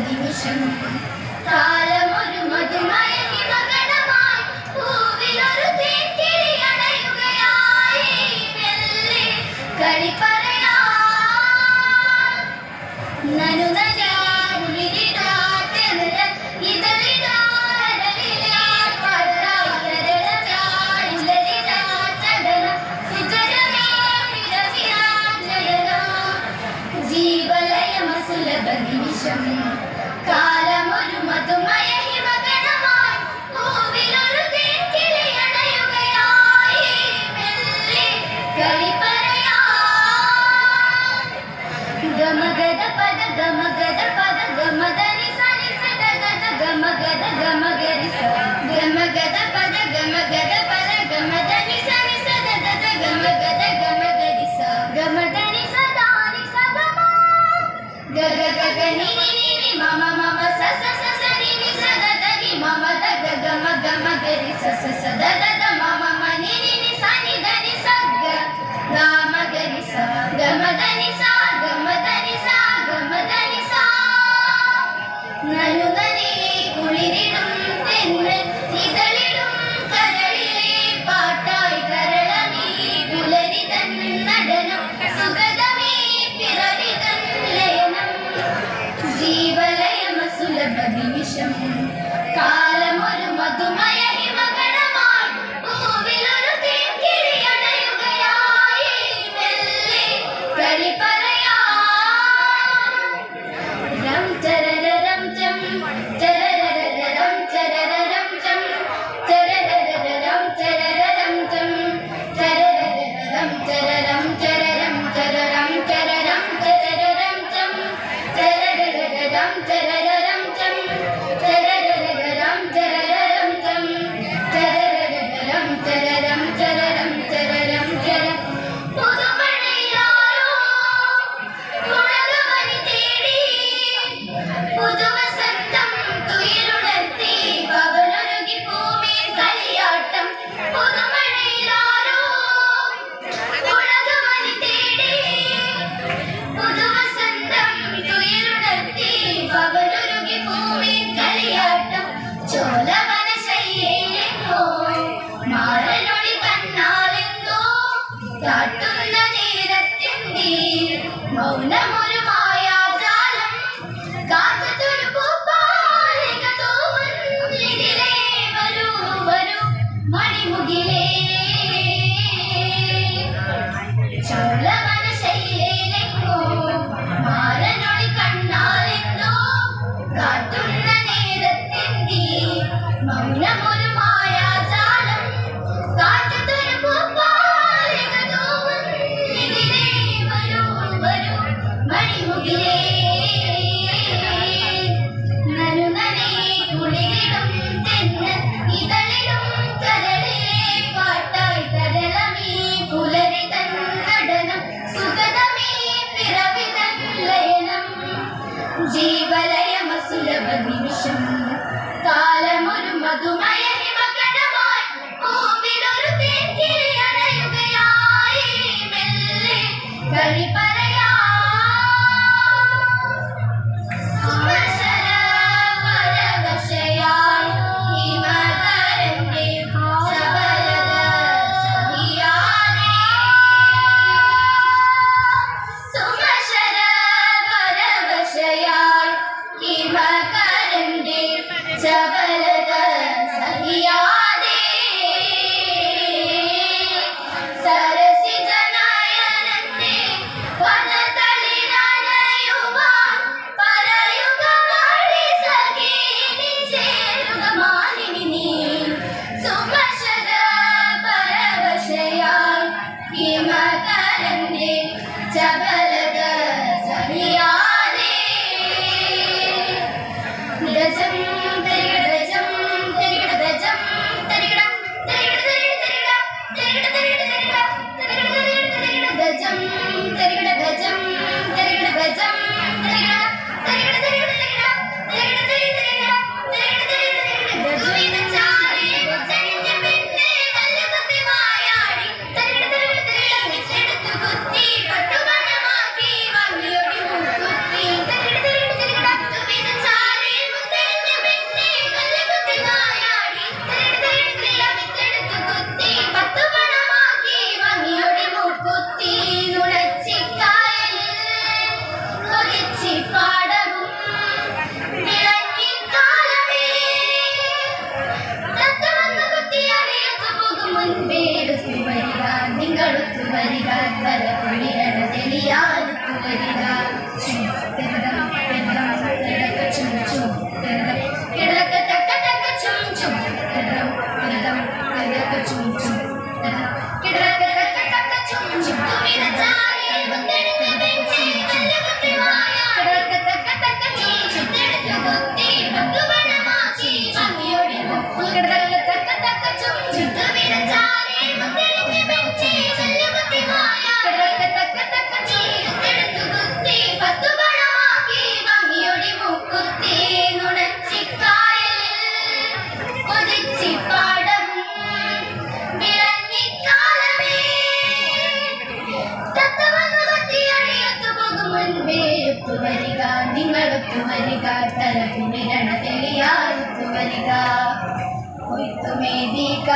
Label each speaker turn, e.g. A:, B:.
A: നിമിഷം കാലമൊരു മധുമയ ഹിമഗണമായി പൂവിലൊരു തേൻകിളി അണയുകയായി മെല്ലെ കളി പറയാൻ നിമിഷം കാലമൊരു മധുമയ ഹിമഗണമായി പൂവിലൊരു തേൻകിളി അണയുകയായി മെല്ലെ കളി പറയാൻ ഗമഗദ പദ ഗമഗദ പദ ഗമദനി സനി സദഗദ ഗമഗദ ഗമഗരി സ ഗമഗദ പദ ഗമഗദ പദ ഗമദനി സനി സദഗദ ഗമഗദ ഗമഗരി സ ഗമദനി സദാനി സഗമ ഗഗ ഗഗ നി നി നി മമ മമ സ സ സ സ നി നി സ ద ద നി മമ ద ഗ ഗ മ ഗ മ ഗ രി സ സ സ ద ద ద മ മ മ നി നി നി സ നി ധ നി സ ഗ ഗ മ ഗ രി സ ഗ മ ധ നി സ ഗ മ ധ നി സ ഗ മ ധ നി സ നനുനനി കുളിരിടും തെന്നൽ ഇതളിടും കരളിലെ പാട്ടായി കരളമീ പുലരി തൻ നടനം സുഗതമേ പിറവി തൻ ലയനം ജീവലയമസുലഭ നിമിഷം കാലമൊരു മധുമയ ഹിമഗണമായി പൂവിലൊരു തേൻകിളി അണയുകയായി മെല്ലെ കളി പറയാൻ രം ചരരം ചം ചരരം ചരരം ചം ചരരം ചരരം ചം ചരരം ചരരം ചരരം ചരരം ചരരം ചരരം ചം ചരരം ചരരം ചം ചരരം ചരരം ചം ചരരം ചരരം ചരരം ചരരം ചരം പുതുമഴയാരോ പുഴകവനി തേടി പുതുവസന്തം തുയിലുണർത്തി പവനൊരുകി ഭൂമിയിൽ കളിയാട്ടം പുതുമഴയിലാരോ പുഴകവനി തേടി പുതുവസന്തം തുയിലുണർത്തി പവനൊരുകി ഭൂമിയിൽ കളിയാട്ടം ചോലവനശൈലിയിലെങ്ങോ മാറനൊളി കണ്ണാലെന്തോ കാട്ടുന്ന നേരത്തിൻ്റെ മൗനമൊരു മായാജാലം കാറ്റത്തൊരു പൂപ്പാലിക തോന്നുന്നിതിലേ വരൂ വരൂ മണിമുകിലേ ചോലവനശൈലിയിലെങ്ങോ മാറനൊളി കണ്ണാലെന്തോ കാട്ടുന്ന നേരത്തിൻ്റെ മൗനമൊരു മായാജാലം കാറ്റത്തൊരു പൂപ്പാലിക തോന്നുന്നിതിലേ വരൂ വരൂ മണിമുകിലേ നനുനനെ കുളിരിടും തെന്നൽ ഇതളിടും കരളിലെ പാട്ടായി കരളമീ പുലരി തൻ നടനം സുഗതമേ പിറവി തൻ ലയനം ജീവലയമസുലഭ നിമിഷം കാലമൊരു മധുമയ ഹിമഗണമായി പൂവിലൊരു തേൻകിളി അണയുകയായി മെല്ലെ കളി പറയാൻ സുമശര പരവശയായി ഹിമകരന്റെ ശബരത സഹിയാനേ സുമശര പരവശയായി ഹിമകരന്റെ ശബരത സഹിയാനേ സരസിജനയനന്റെ വനതളിരണയുവാൻ പറയുക മടി സഖീനി ചേരുക മാലിനി നീ സുമശര പരവശയായി ഹിമകരന്റെ ചപലത സഹിയാനേ ഗജം തരികടജം തരികടജം തരികടം തരികട തരികട തരികട തരികട തരികട തരികട തരികട ഗജം തരികട ഗജം തലകുളിരണ തെളിയാനത്തു വരിക നിങ്ങളൊത്തു വരിക തലകുളിരണ തെളിയാനൊത്തു വരിക കൊയ്ത്തുമേദിക